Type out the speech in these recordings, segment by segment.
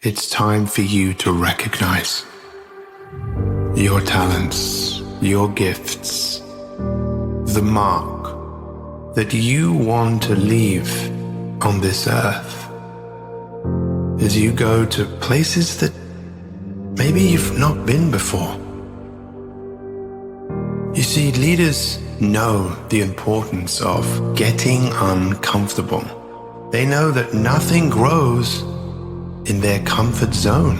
It's time for you to recognize your talents, your gifts, the mark that you want to leave on this earth as you go to places that maybe you've not been before. You see, leaders know the importance of getting uncomfortable. They know that nothing grows in their comfort zone.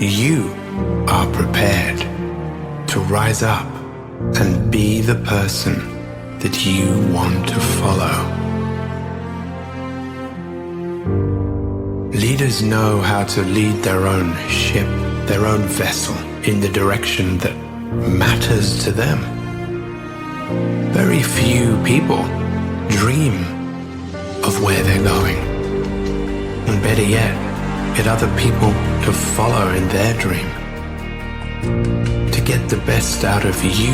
You are prepared to rise up and be the person that you want to follow. Leaders know how to lead their own ship, their own vessel, in the direction that matters to them. Very few people dream of where they're going. And better yet, get other people to follow in their dream. To get the best out of you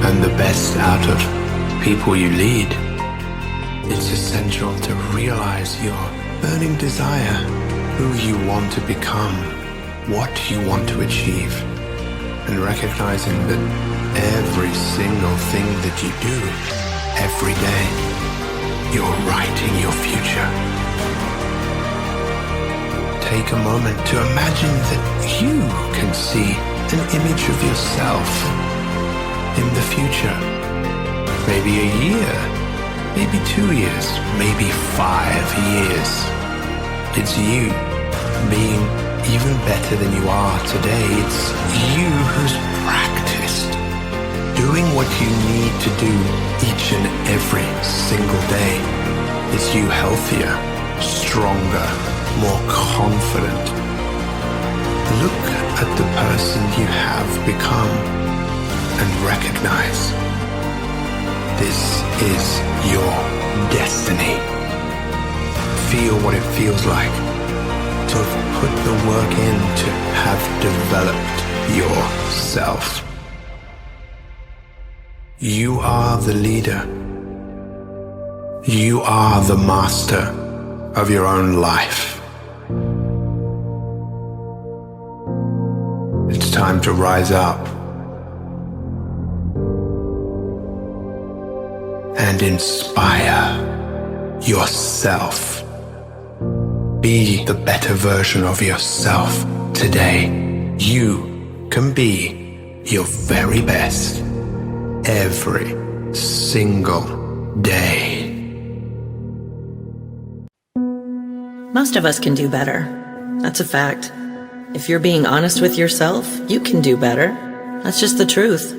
and the best out of people you lead, it's essential to realize your burning desire, who you want to become, what you want to achieve, and recognizing that every single thing that you do every day, you're writing your future. Take a moment to imagine that you can see an image of yourself in the future. Maybe a year, maybe 2 years, maybe 5 years. It's you being even better than you are today. It's you who's practiced doing what you need to do each and every single day. It's you healthier, stronger, more confident. Look at the person you have become and recognize this is your destiny. Feel what it feels like to have put the work in, to have developed yourself. You are the leader. You are the master of your own life. It's time to rise up and inspire yourself. Be the better version of yourself today. You can be your very best every single day. Most of us can do better. That's a fact. If you're being honest with yourself, you can do better. That's just the truth.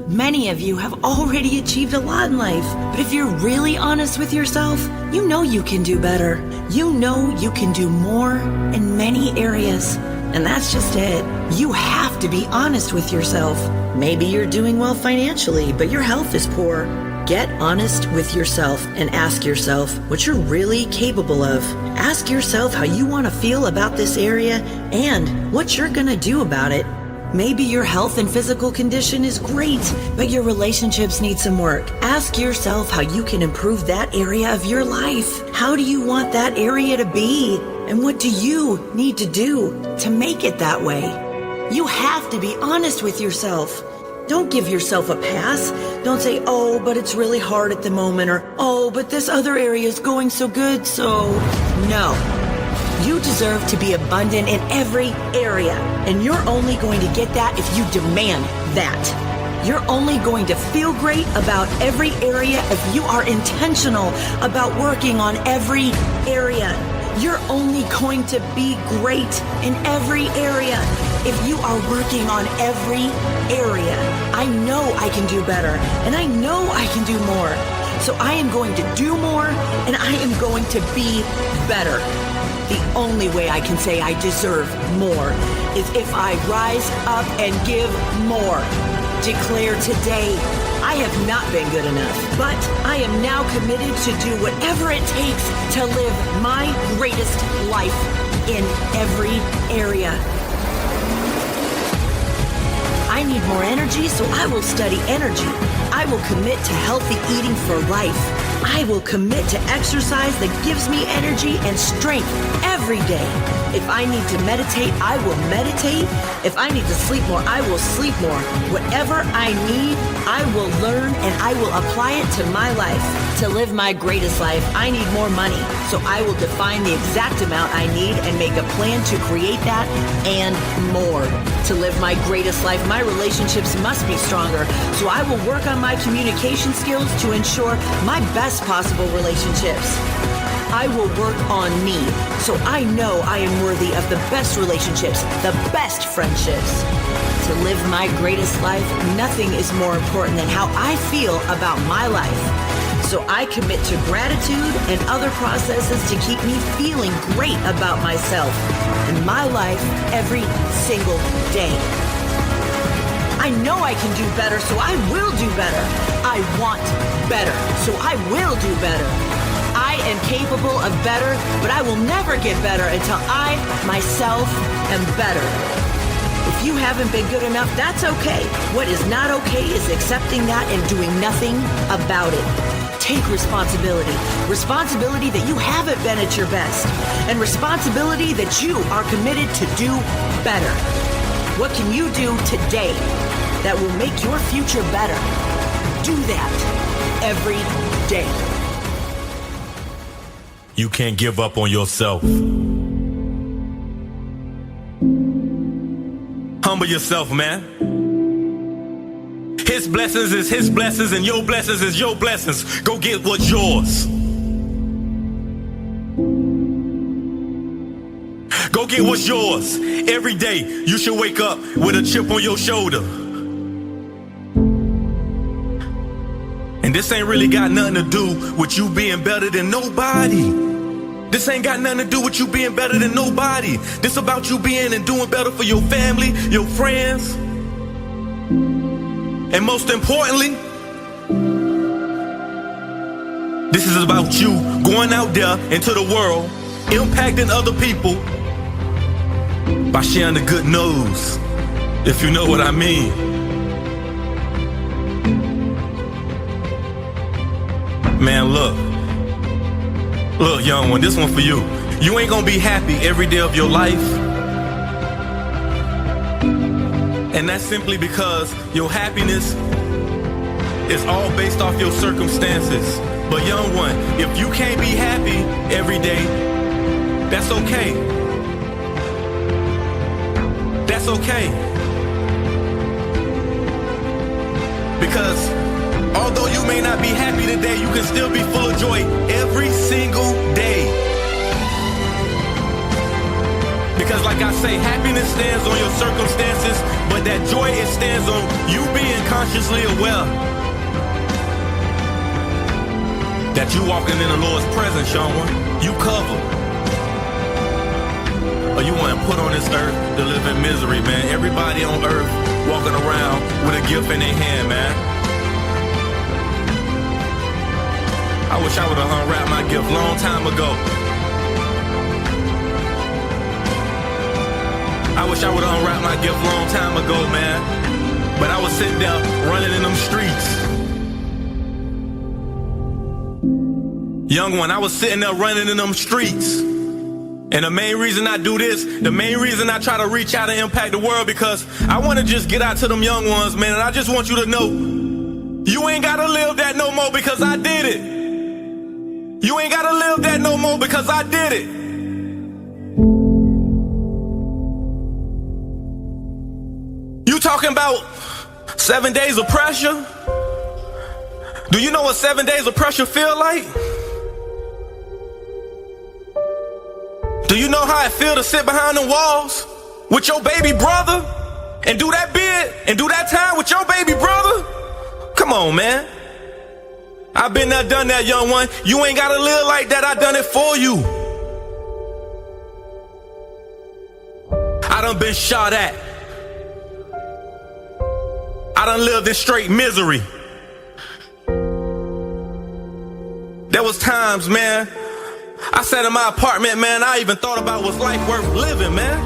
Many of you have already achieved a lot in life, but if you're really honest with yourself, you know you can do better. You know you can do more in many areas. And that's just it. You have to be honest with yourself. Maybe you're doing well financially, but your health is poor. Get honest with yourself and ask yourself what you're really capable of. Ask yourself how you want to feel about this area and what you're going to do about it. Maybe your health and physical condition is great, but your relationships need some work. Ask yourself how you can improve that area of your life. How do you want that area to be? And what do you need to do to make it that way? You have to be honest with yourself. Don't give yourself a pass. Don't say, oh, but it's really hard at the moment, or, oh, but this other area is going so good, so no. You deserve to be abundant in every area, and you're only going to get that if you demand that. You're only going to feel great about every area if you are intentional about working on every area. You're only going to be great in every area if you are working on every area. I know I can do better, and I know I can do more. So I am going to do more, and I am going to be better. The only way I can say I deserve more is if I rise up and give more. Declare today, I have not been good enough, but I am now committed to do whatever it takes to live my greatest life in every area. I need more energy, so I will study energy. I will commit to healthy eating for life. I will commit to exercise that gives me energy and strength every day. If I need to meditate, I will meditate. If I need to sleep more, I will sleep more. Whatever I need, I will learn and I will apply it to my life. To live my greatest life, I need more money. So I will define the exact amount I need and make a plan to create that and more. To live my greatest life, my relationships must be stronger. So I will work on my communication skills to ensure my best possible relationships. I will work on me, so I know I am worthy of the best relationships, the best friendships. To live my greatest life, nothing is more important than how I feel about my life. So I commit to gratitude and other processes to keep me feeling great about myself and my life every single day. I know I can do better, so I will do better. I want better, so I will do better. I am capable of better, but I will never get better until I, myself, am better. If you haven't been good enough, that's okay. What is not okay is accepting that and doing nothing about it. Take responsibility. Responsibility that you haven't been at your best. And responsibility that you are committed to do better. What can you do today that will make your future better? Do that every day. You can't give up on yourself. Humble yourself, man. His blessings is his blessings and your blessings is your blessings. Go get what's yours. Go get what's yours. Every day you should wake up with a chip on your shoulder. And this ain't really got nothing to do with you being better than nobody. This ain't got nothing to do with you being better than nobody. This about you being and doing better for your family, your friends. And most importantly, this is about you going out there into the world, impacting other people by sharing the good news, if you know what I mean. Man, look, young one, this one for you. You ain't gonna be happy every day of your life. And that's simply because your happiness is all based off your circumstances. But young one, if you can't be happy every day, that's okay. That's okay. Because although you may not be happy today, you can still be full of joy every single day. Because like I say, happiness stands on your circumstances, but that joy, it stands on you being consciously aware that you walking in the Lord's presence, young one. You covered. Or you want to put on this earth to live in misery, man. Everybody on earth walking around with a gift in their hand, man. I wish I would have unwrapped my gift long time ago. I wish I would have unwrapped my gift long time ago, man. But I was sitting there running in them streets. Young one, I was sitting there running in them streets. And the main reason I do this, the main reason I try to reach out and impact the world, because I want to just get out to them young ones, man. And I just want you to know, you ain't got to live that no more because I did it. You ain't gotta live that no more because I did it. You talking about 7 days of pressure? Do you know what 7 days of pressure feel like? Do you know how it feel to sit behind the walls with your baby brother and do that bid and do that time with your baby brother? Come on, man. I've been there, done that, young one. You ain't gotta live like that. I done it for you. I done been shot at. I done lived in straight misery. There was times, man, I sat in my apartment, man, I even thought about was life worth living, man.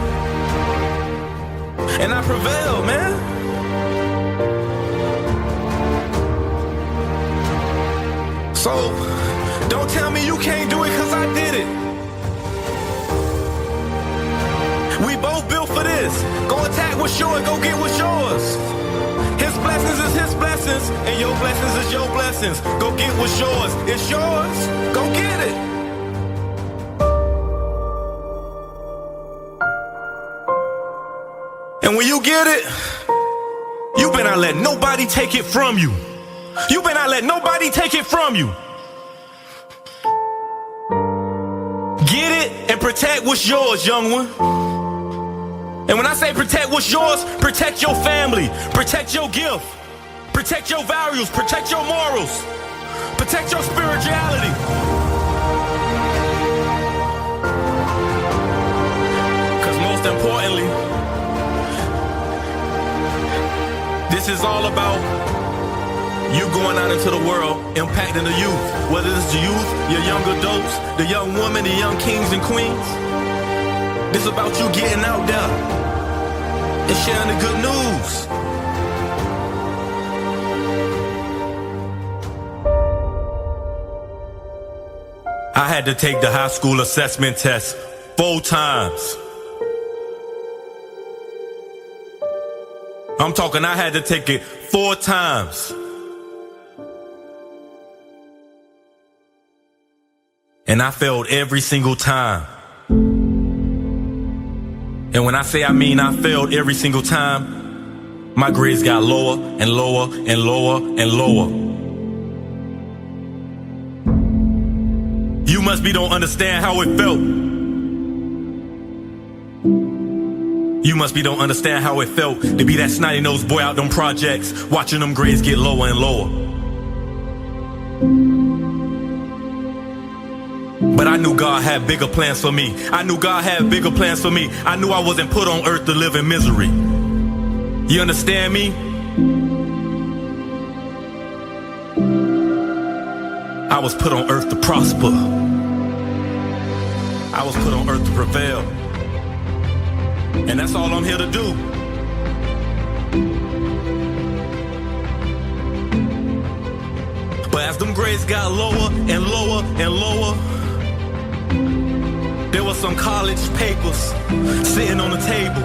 And I prevailed, man. So Don't tell me you can't do it, cause I did it. We both built for this. Go attack what's yours, go get what's yours. His blessings is his blessings, and your blessings is your blessings. Go get what's yours. It's yours. Go get it. And when you get it, you better not let nobody take it from you. You better not let nobody take it from you. Get it and protect what's yours, young one. And when I say protect what's yours, protect your family, protect your gift, protect your values, protect your morals, protect your spirituality. Because most importantly, this is all about you going out into the world, impacting the youth. Whether it's the youth, your young adults, the young women, the young kings and queens. This is about you getting out there and sharing the good news. I had to take the high school assessment test 4 times. I'm talking, I had to take it 4 times. And I failed every single time. And when I say I mean I failed every single time, my grades got lower and lower and lower and lower. You must be don't understand how it felt. You must be don't understand how it felt to be that snotty-nosed boy out them projects, watching them grades get lower and lower. But I knew God had bigger plans for me. I knew God had bigger plans for me. I knew I wasn't put on earth to live in misery. You understand me? I was put on earth to prosper. I was put on earth to prevail. And that's all I'm here to do. But as them grades got lower and lower and lower, there were some college papers sitting on the table.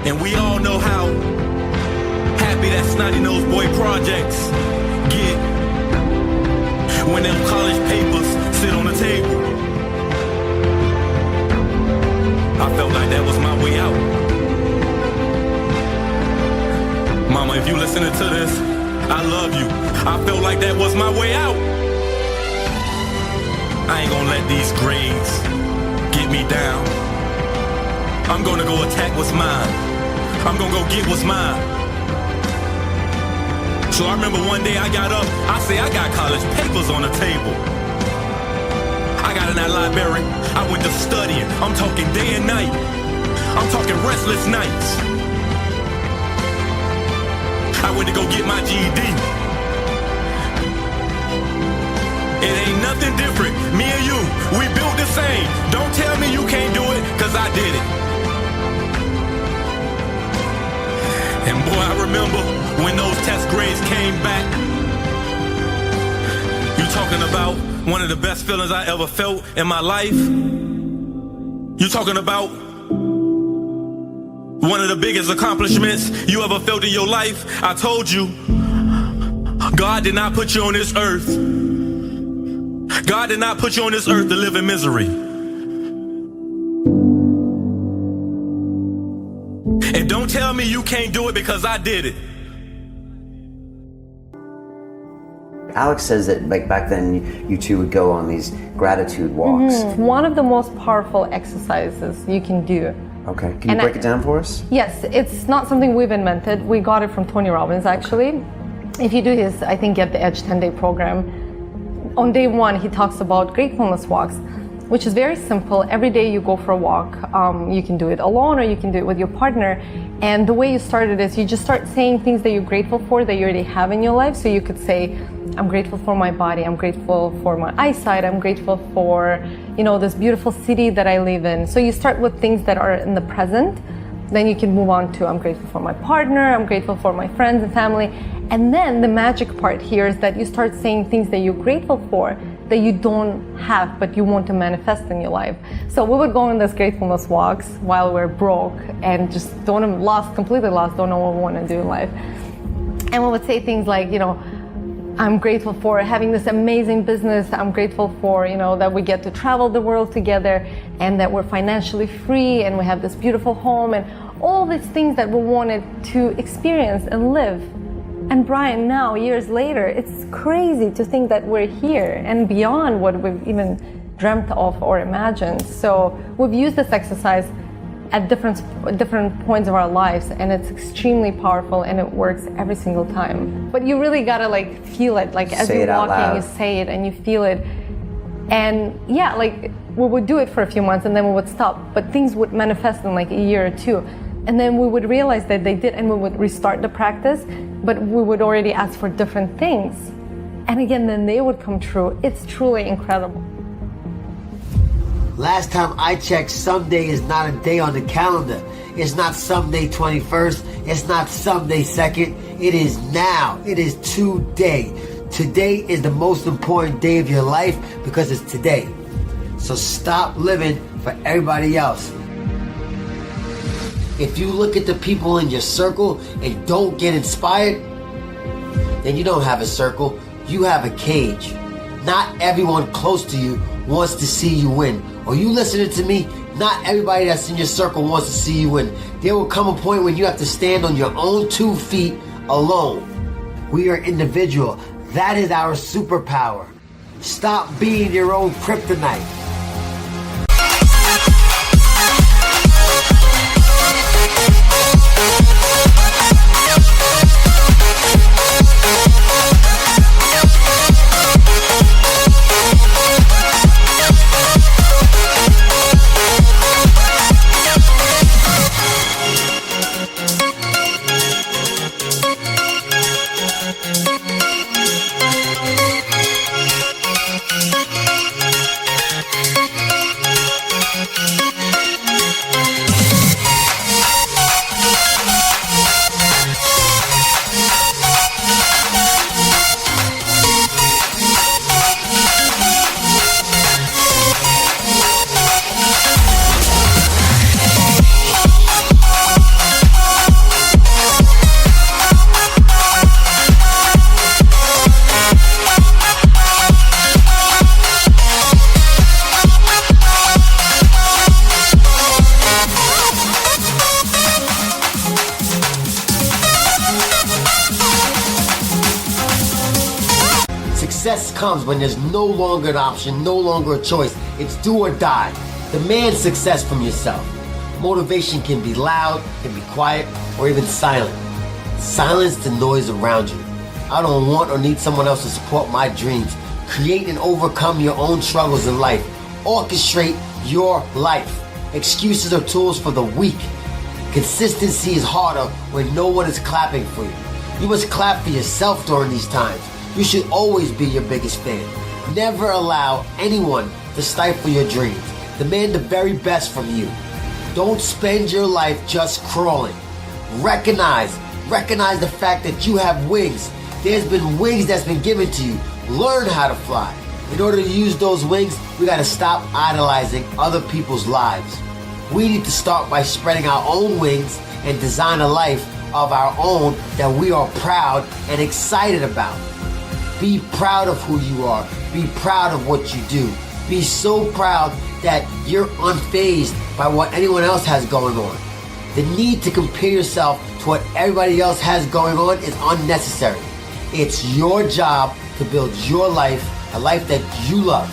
And we all know how happy that snotty-nosed boy projects get when them college papers sit on the table. I felt like that was my way out. Mama, if you listening to this, I love you. I felt like that was my way out. I ain't gonna let these grades get me down. I'm gonna go attack what's mine. I'm gonna go get what's mine. So I remember one day I got up, I say I got college papers on the table. I got in that library, I went to studying. I'm talking day and night. I'm talking restless nights. I went to go get my GED. It ain't nothing different. Me and you, we built the same. Don't tell me you can't do it, cause I did it. And boy, I remember when those test grades came back. You talking about one of the best feelings I ever felt in my life? You talking about one of the biggest accomplishments you ever felt in your life? I told you, God did not put you on this earth. God did not put you on this earth to live in misery. And don't tell me you can't do it, because I did it. Alex says that like back then you two would go on these gratitude walks. One of the most powerful exercises you can do. Okay, can you break it down for us? Yes, it's not something we've invented. We got it from Tony Robbins actually. If you do his, I think, Get the Edge 10-day program, on day 1 he talks about gratefulness walks, which is very simple. Every day you go for a walk. You can do it alone or you can do it with your partner. And the way you start it is you just start saying things that you're grateful for that you already have in your life. So you could say, I'm grateful for my body, I'm grateful for my eyesight, I'm grateful for, this beautiful city that I live in. So you start with things that are in the present, Then you can move on to I'm grateful for my partner, I'm grateful for my friends and family. And then the magic part here is that you start saying things that you're grateful for that you don't have but you want to manifest in your life. So we would go on these gratefulness walks while we're broke and just completely lost, don't know what we want to do in life. And we would say things like, I'm grateful for having this amazing business. I'm grateful for, that we get to travel the world together and that we're financially free and we have this beautiful home and all these things that we wanted to experience and live. And Brian, now, years later, it's crazy to think that we're here and beyond what we've even dreamt of or imagined. So we've used this exercise at different points of our lives, and it's extremely powerful and it works every single time. But you really gotta feel it, as you're walking, you say it and you feel it. And yeah, we would do it for a few months and then we would stop, but things would manifest in a year or two. And then we would realize that they did, and we would restart the practice, but we would already ask for different things. And again, then they would come true. It's truly incredible. Last time I checked, someday is not a day on the calendar. It's not someday 21st. It's not someday 2nd. It is now. It is today. Today is the most important day of your life because it's today. So stop living for everybody else. If you look at the people in your circle and don't get inspired, then you don't have a circle, you have a cage. Not everyone close to you wants to see you win. Are you listening to me? Not everybody that's in your circle wants to see you win. There will come a point when you have to stand on your own 2 feet alone. We are individual. That is our superpower. Stop being your own kryptonite. Success comes when there's no longer an option, no longer a choice. It's do or die. Demand success from yourself. Motivation can be loud, can be quiet, or even silent. Silence the noise around you. I don't want or need someone else to support my dreams. Create and overcome your own struggles in life. Orchestrate your life. Excuses are tools for the weak. Consistency is harder when no one is clapping for you. You must clap for yourself during these times. You should always be your biggest fan. Never allow anyone to stifle your dreams. Demand the very best from you. Don't spend your life just crawling. Recognize the fact that you have wings. There's been wings that's been given to you. Learn how to fly. In order to use those wings, we gotta stop idolizing other people's lives. We need to start by spreading our own wings and design a life of our own that we are proud and excited about. Be proud of who you are. Be proud of what you do. Be so proud that you're unfazed by what anyone else has going on. The need to compare yourself to what everybody else has going on is unnecessary. It's your job to build your life, a life that you love.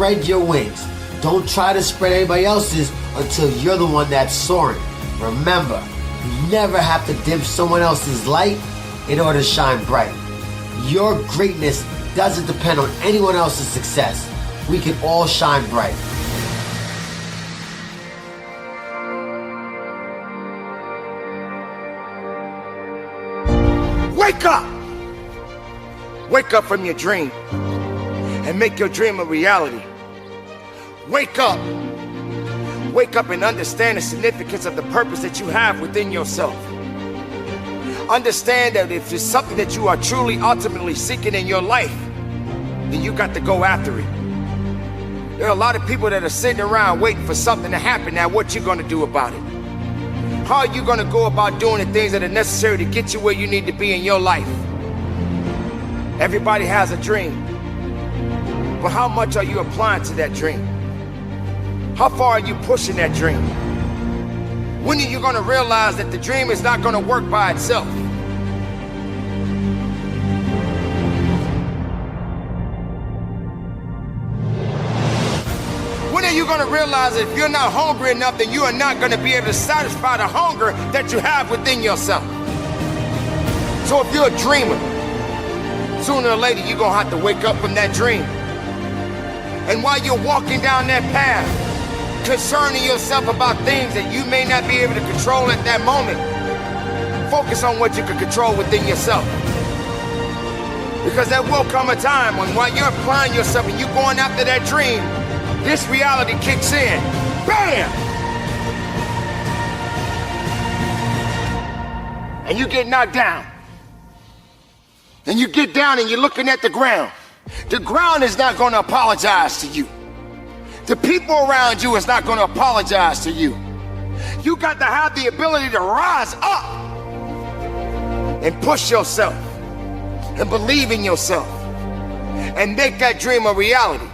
spread your wings. Don't try to spread anybody else's until you're the one that's soaring. Remember, you never have to dim someone else's light in order to shine bright. Your greatness doesn't depend on anyone else's success. We can all shine bright. Wake up! Wake up from your dream and make your dream a reality. Wake up! Wake up and understand the significance of the purpose that you have within yourself. Understand that if it's something that you are truly ultimately seeking in your life, then you got to go after it. There are a lot of people that are sitting around waiting for something to happen. Now, what you gonna do about it? How are you gonna go about doing the things that are necessary to get you where you need to be in your life? Everybody has a dream, but how much are you applying to that dream? How far are you pushing that dream? When are you gonna realize that the dream is not gonna work by itself? When are you gonna realize that if you're not hungry enough, then you are not gonna be able to satisfy the hunger that you have within yourself? So if you're a dreamer, sooner or later you're gonna have to wake up from that dream. And while you're walking down that path, concerning yourself about things that you may not be able to control at that moment, focus on what you can control within yourself. Because there will come a time when while you're applying yourself and you're going after that dream, this reality kicks in. Bam! And you get knocked down. And you get down and you're looking at the ground. The ground is not going to apologize to you. The people around you is not going to apologize to you. You got to have the ability to rise up and push yourself and believe in yourself and make that dream a reality.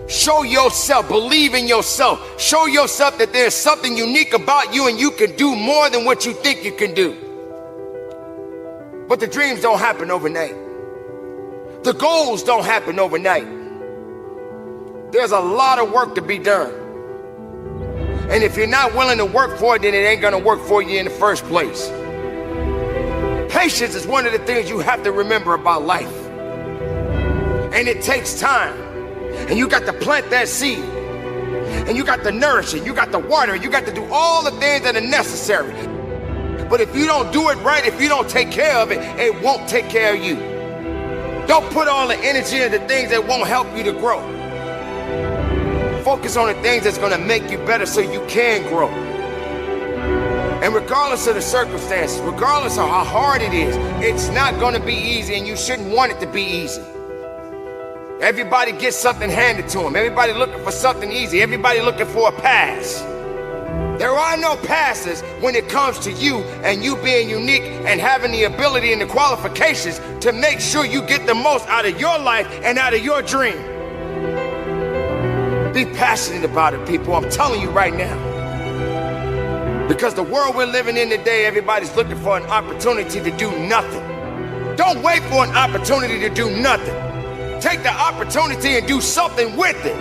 Show yourself, believe in yourself. Show yourself that there's something unique about you and you can do more than what you think you can do. But the dreams don't happen overnight. The goals don't happen overnight. There's a lot of work to be done. And if you're not willing to work for it, then it ain't gonna work for you in the first place. Patience is one of the things you have to remember about life. And it takes time. And you got to plant that seed. And you got to nourish it. You got to water it. You got to do all the things that are necessary. But if you don't do it right, if you don't take care of it, it won't take care of you. Don't put all the energy into things that won't help you to grow. Focus on the things that's going to make you better so you can grow. And regardless of the circumstances, regardless of how hard it is, it's not going to be easy, and you shouldn't want it to be easy. Everybody gets something handed to them. Everybody looking for something easy. Everybody looking for a pass. There are no passes when it comes to you and you being unique and having the ability and the qualifications to make sure you get the most out of your life and out of your dream. Be passionate about it, people. I'm telling you right now. Because the world we're living in today, everybody's looking for an opportunity to do nothing. Don't wait for an opportunity to do nothing. Take the opportunity and do something with it.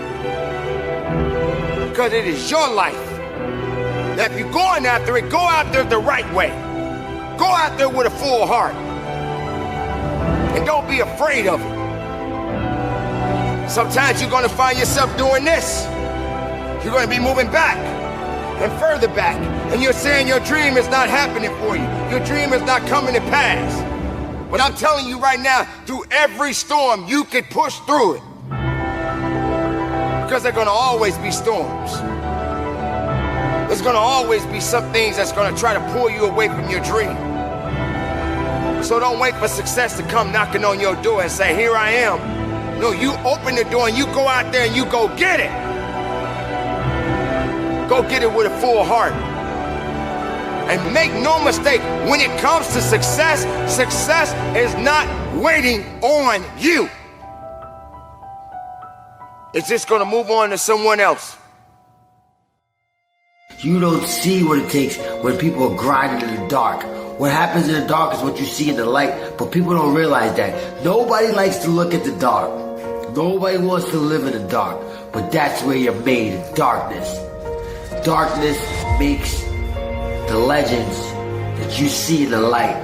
Because it is your life. Now, if you're going after it, go after it the right way. Go after it with a full heart. And don't be afraid of it. Sometimes you're going to find yourself doing this. You're going to be moving back and further back. And you're saying your dream is not happening for you. Your dream is not coming to pass. But I'm telling you right now, through every storm, you can push through it. Because there are going to always be storms. There's going to always be some things that's going to try to pull you away from your dream. So don't wait for success to come knocking on your door and say, here I am. No, you open the door and you go out there and you go get it. Go get it with a full heart. And make no mistake, when it comes to success, success is not waiting on you. It's just gonna move on to someone else. You don't see what it takes when people are grinding in the dark. What happens in the dark is what you see in the light, but people don't realize that. Nobody likes to look at the dark. Nobody wants to live in the dark, but that's where you're made, in darkness. Darkness makes the legends that you see in the light.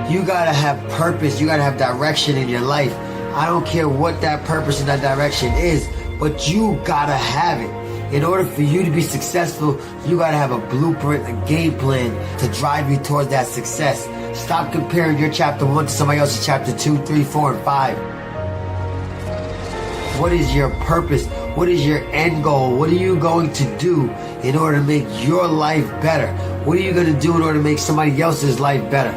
You gotta have purpose, you gotta have direction in your life. I don't care what that purpose and that direction is, but you gotta have it. In order for you to be successful, you gotta have a blueprint, a game plan to drive you towards that success. Stop comparing your chapter 1 to somebody else's chapter 2, 3, 4, and 5. What is your purpose? What is your end goal? What are you going to do in order to make your life better? What are you going to do in order to make somebody else's life better?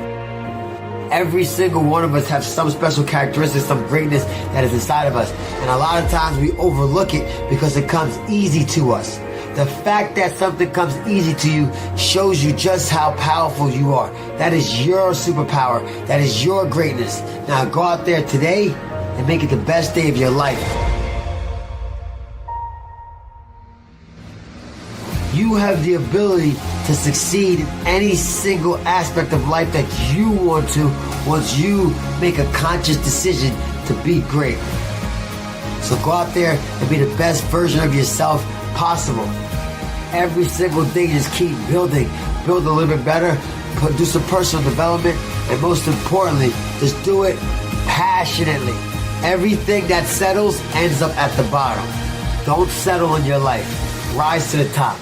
Every single one of us have some special characteristics, some greatness that is inside of us. And a lot of times we overlook it because it comes easy to us. The fact that something comes easy to you shows you just how powerful you are. That is your superpower. That is your greatness. Now go out there today and make it the best day of your life. You have the ability to succeed in any single aspect of life that you want to once you make a conscious decision to be great. So go out there and be the best version of yourself possible. Every single day, just keep building. Build a little bit better, do some personal development, and most importantly, just do it passionately. Everything that settles ends up at the bottom. Don't settle in your life. Rise to the top.